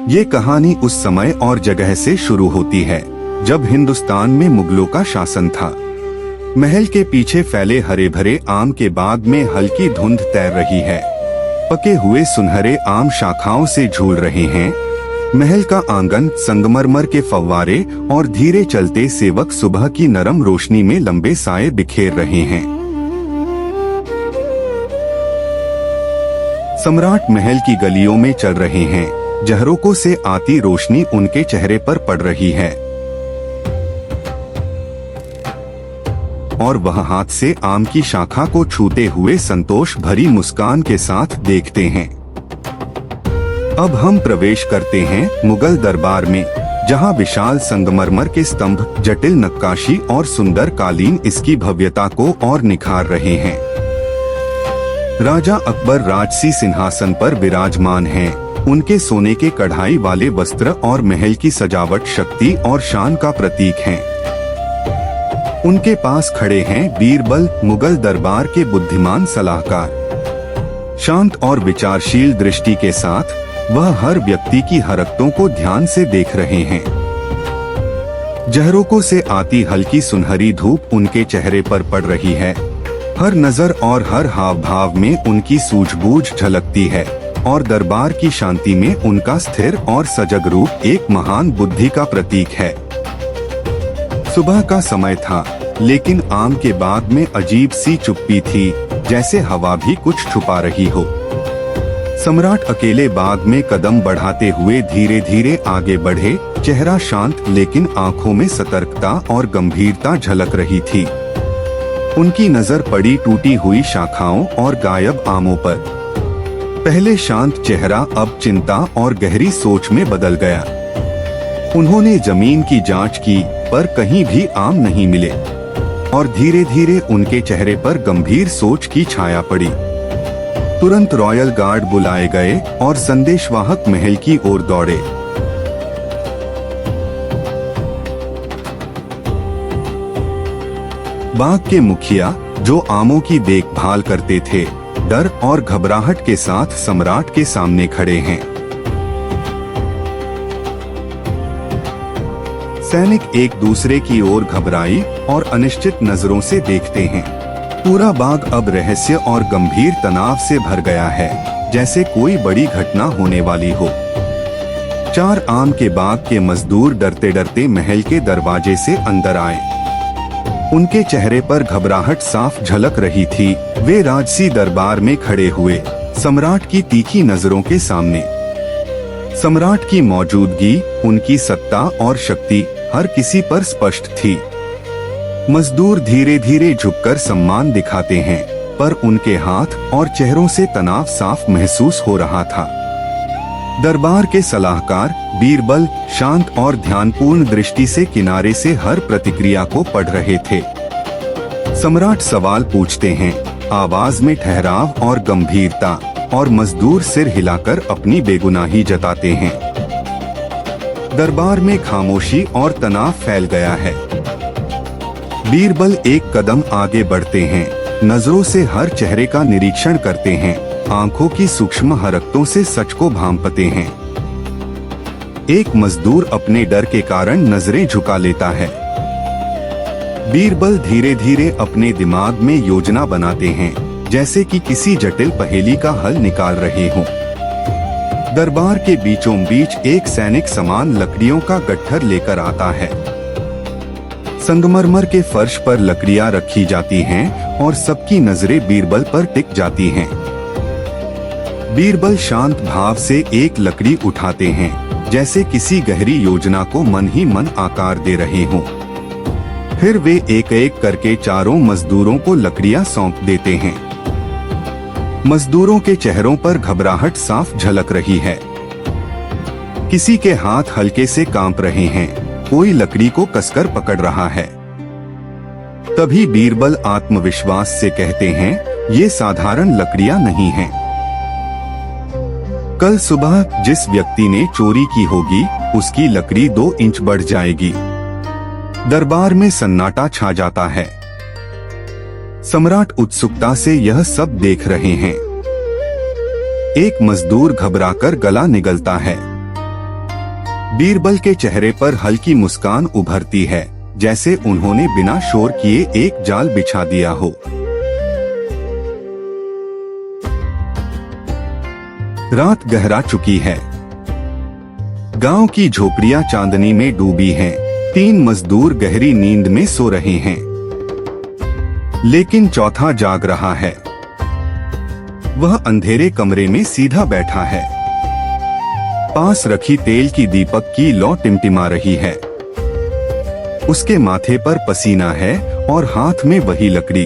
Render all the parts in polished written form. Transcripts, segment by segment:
ये कहानी उस समय और जगह से शुरू होती है जब हिंदुस्तान में मुगलों का शासन था। महल के पीछे फैले हरे भरे आम के बाग में हल्की धुंध तैर रही है। पके हुए सुनहरे आम शाखाओं से झूल रहे हैं। महल का आंगन संगमरमर के फव्वारे और धीरे चलते सेवक सुबह की नरम रोशनी में लंबे साए बिखेर रहे हैं। सम्राट महल की गलियों में चल रहे हैं। झरोकों से आती रोशनी उनके चेहरे पर पड़ रही है और वह हाथ से आम की शाखा को छूते हुए संतोष भरी मुस्कान के साथ देखते हैं। अब हम प्रवेश करते हैं मुगल दरबार में, जहां विशाल संगमरमर के स्तंभ, जटिल नक्काशी और सुंदर कालीन इसकी भव्यता को और निखार रहे हैं। राजा अकबर राजसी सिंहासन पर विराजमान हैं। उनके सोने के कढ़ाई वाले वस्त्र और महल की सजावट शक्ति और शान का प्रतीक हैं। उनके पास खड़े हैं बीरबल, मुगल दरबार के बुद्धिमान सलाहकार। शांत और विचारशील दृष्टि के साथ वह हर व्यक्ति की हरकतों को ध्यान से देख रहे हैं। झरोकों से आती हल्की सुनहरी धूप उनके चेहरे पर पड़ रही है। हर नजर और हर हाव भाव में उनकी सूझबूझ झलकती है और दरबार की शांति में उनका स्थिर और सजग रूप एक महान बुद्धि का प्रतीक है। सुबह का समय था, लेकिन आम के बाग में अजीब सी चुप्पी थी, जैसे हवा भी कुछ छुपा रही हो। सम्राट अकेले बाग में कदम बढ़ाते हुए धीरे धीरे आगे बढ़े। चेहरा शांत, लेकिन आंखों में सतर्कता और गंभीरता झलक रही थी। उनकी नजर पड़ी टूटी हुई शाखाओं और गायब आमों पर। पहले शांत चेहरा अब चिंता और गहरी सोच में बदल गया। उन्होंने जमीन की जांच की, पर कहीं भी आम नहीं मिले और धीरे धीरे उनके चेहरे पर गंभीर सोच की छाया पड़ी। तुरंत रॉयल गार्ड बुलाए गए और संदेशवाहक महल की ओर दौड़े। बाग के मुखिया, जो आमों की देखभाल करते थे, डर और घबराहट के साथ सम्राट के सामने खड़े हैं। सैनिक एक दूसरे की ओर घबराई और अनिश्चित नजरों से देखते हैं। पूरा बाग अब रहस्य और गंभीर तनाव से भर गया है, जैसे कोई बड़ी घटना होने वाली हो। 4 आम के बाग के मजदूर डरते डरते महल के दरवाजे से अंदर आए। उनके चेहरे पर घबराहट साफ झलक रही थी। वे राजसी दरबार में खड़े हुए, सम्राट की तीखी नजरों के सामने। सम्राट की मौजूदगी, उनकी सत्ता और शक्ति हर किसी पर स्पष्ट थी। मजदूर धीरे धीरे झुककर सम्मान दिखाते हैं, पर उनके हाथ और चेहरों से तनाव साफ महसूस हो रहा था। दरबार के सलाहकार बीरबल शांत और ध्यानपूर्ण दृष्टि से किनारे से हर प्रतिक्रिया को पढ़ रहे थे। सम्राट सवाल पूछते हैं, आवाज में ठहराव और गंभीरता, और मजदूर सिर हिलाकर अपनी बेगुनाही जताते हैं। दरबार में खामोशी और तनाव फैल गया है। बीरबल एक कदम आगे बढ़ते हैं, नजरों से हर चेहरे का निरीक्षण करते हैं, आंखों की सूक्ष्म हरकतों से सच को भांपते हैं। एक मजदूर अपने डर के कारण नजरें झुका लेता है। बीरबल धीरे धीरे अपने दिमाग में योजना बनाते हैं, जैसे कि किसी जटिल पहेली का हल निकाल रहे हों। दरबार के बीचों बीच एक सैनिक समान लकड़ियों का गट्ठर लेकर आता है। संगमरमर के फर्श पर लकड़ियां रखी जाती हैं और सबकी नजरें बीरबल पर टिक जाती हैं। बीरबल शांत भाव से एक लकड़ी उठाते हैं, जैसे किसी गहरी योजना को मन ही मन आकार दे रहे हों। फिर वे एक एक करके 4 मजदूरों को लकड़ियां सौंप देते हैं। मजदूरों के चेहरों पर घबराहट साफ झलक रही है। किसी के हाथ हल्के से कांप रहे हैं, कोई लकड़ी को कसकर पकड़ रहा है। तभी बीरबल आत्मविश्वास से कहते हैं, ये साधारण लकड़ियां नहीं हैं। कल सुबह जिस व्यक्ति ने चोरी की होगी, उसकी लकड़ी 2 इंच बढ़ जाएगी। दरबार में सन्नाटा छा जाता है। सम्राट उत्सुकता से यह सब देख रहे हैं। एक मजदूर घबराकर गला निगलता है। बीरबल के चेहरे पर हल्की मुस्कान उभरती है, जैसे उन्होंने बिना शोर किए एक जाल बिछा दिया हो। रात गहरा चुकी है। गांव की झोपड़ियां चांदनी में डूबी हैं। 3 मजदूर गहरी नींद में सो रहे हैं, लेकिन चौथा जाग रहा है। वह अंधेरे कमरे में सीधा बैठा है। पास रखी तेल की दीपक की लौ टिमटिमा रही है। उसके माथे पर पसीना है और हाथ में वही लकड़ी।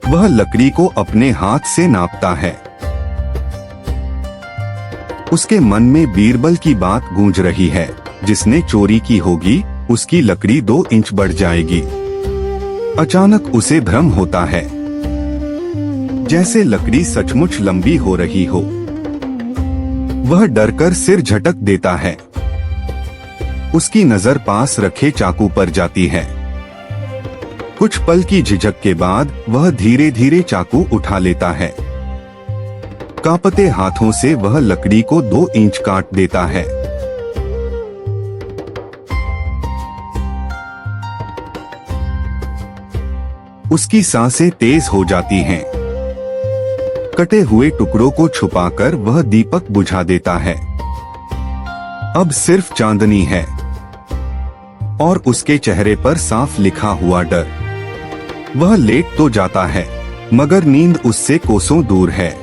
वह लकड़ी को अपने हाथ से नापता है। उसके मन में बीरबल की बात गूंज रही है, जिसने चोरी की होगी उसकी लकड़ी 2 इंच बढ़ जाएगी। अचानक उसे भ्रम होता है, जैसे लकड़ी सचमुच लंबी हो रही हो। वह डरकर सिर झटक देता है। उसकी नजर पास रखे चाकू पर जाती है। कुछ पल की झिझक के बाद वह धीरे धीरे चाकू उठा लेता है। कांपते हाथों से वह लकड़ी को 2 इंच काट देता है। उसकी सांसें तेज हो जाती हैं। कटे हुए टुकड़ों को छुपाकर वह दीपक बुझा देता है। अब सिर्फ चांदनी है और उसके चेहरे पर साफ लिखा हुआ डर। वह लेट तो जाता है, मगर नींद उससे कोसों दूर है।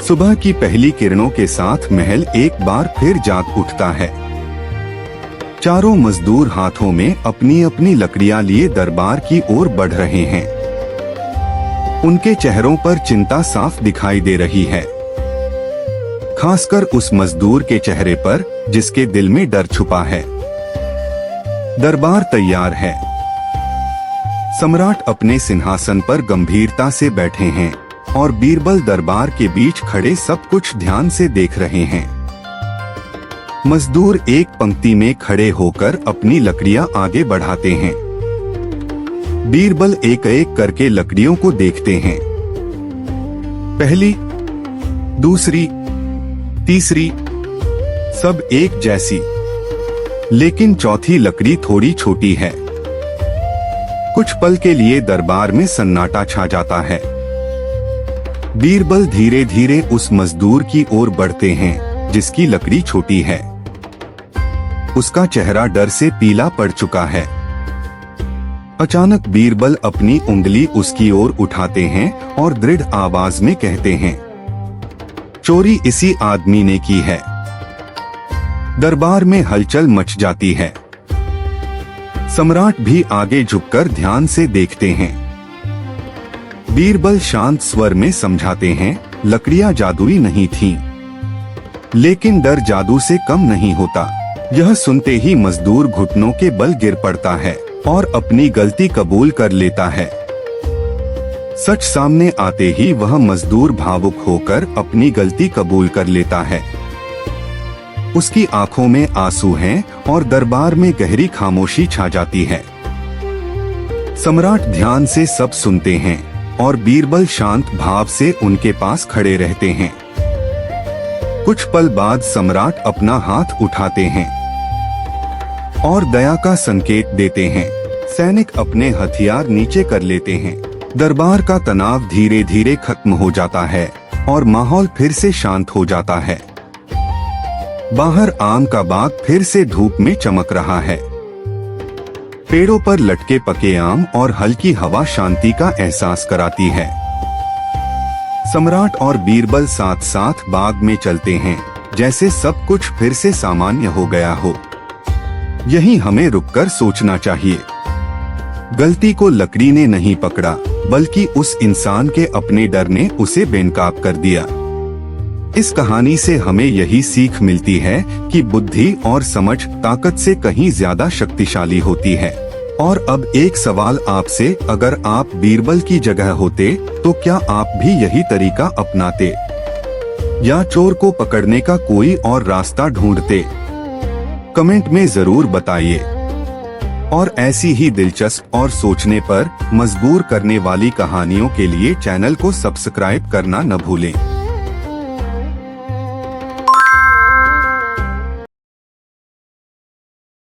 सुबह की पहली किरणों के साथ महल एक बार फिर जाग उठता है। चारों मजदूर हाथों में अपनी अपनी लकड़ियां लिए दरबार की ओर बढ़ रहे हैं। उनके चेहरों पर चिंता साफ दिखाई दे रही है, खासकर उस मजदूर के चेहरे पर जिसके दिल में डर छुपा है। दरबार तैयार है। सम्राट अपने सिंहासन पर गंभीरता से बैठे हैं और बीरबल दरबार के बीच खड़े सब कुछ ध्यान से देख रहे हैं। मजदूर एक पंक्ति में खड़े होकर अपनी लकड़ियां आगे बढ़ाते हैं। बीरबल एक एक करके लकड़ियों को देखते हैं। पहली, दूसरी, तीसरी, सब एक जैसी, लेकिन चौथी लकड़ी थोड़ी छोटी है। कुछ पल के लिए दरबार में सन्नाटा छा जाता है। बीरबल धीरे धीरे उस मजदूर की ओर बढ़ते हैं जिसकी लकड़ी छोटी है। उसका चेहरा डर से पीला पड़ चुका है। अचानक बीरबल अपनी उंगली उसकी ओर उठाते हैं और दृढ़ आवाज में कहते हैं, चोरी इसी आदमी ने की है। दरबार में हलचल मच जाती है। सम्राट भी आगे झुककर ध्यान से देखते हैं। बीरबल शांत स्वर में समझाते हैं, लकड़ियां जादुई नहीं थीं, लेकिन डर जादू से कम नहीं होता। यह सुनते ही मजदूर घुटनों के बल गिर पड़ता है और अपनी गलती कबूल कर लेता है। सच सामने आते ही वह मजदूर भावुक होकर अपनी गलती कबूल कर लेता है। उसकी आंखों में आंसू हैं और दरबार में गहरी खामोशी छा जाती है। सम्राट ध्यान से सब सुनते हैं और बीरबल शांत भाव से उनके पास खड़े रहते हैं। कुछ पल बाद सम्राट अपना हाथ उठाते हैं और दया का संकेत देते हैं। सैनिक अपने हथियार नीचे कर लेते हैं। दरबार का तनाव धीरे धीरे खत्म हो जाता है और माहौल फिर से शांत हो जाता है। बाहर आम का बाग फिर से धूप में चमक रहा है। पेड़ों पर लटके पके आम और हल्की हवा शांति का एहसास कराती है। सम्राट और बीरबल साथ साथ बाग में चलते हैं, जैसे सब कुछ फिर से सामान्य हो गया हो। यही हमें रुककर सोचना चाहिए। गलती को लकड़ी ने नहीं पकड़ा, बल्कि उस इंसान के अपने डर ने उसे बेनकाब कर दिया। इस कहानी से हमें यही सीख मिलती है कि बुद्धि और समझ ताकत से कहीं ज्यादा शक्तिशाली होती है। और अब एक सवाल आपसे, अगर आप बीरबल की जगह होते तो क्या आप भी यही तरीका अपनाते या चोर को पकड़ने का कोई और रास्ता ढूंढते? कमेंट में जरूर बताइए। और ऐसी ही दिलचस्प और सोचने पर मजबूर करने वाली कहानियों के लिए चैनल को सब्सक्राइब करना न भूलें।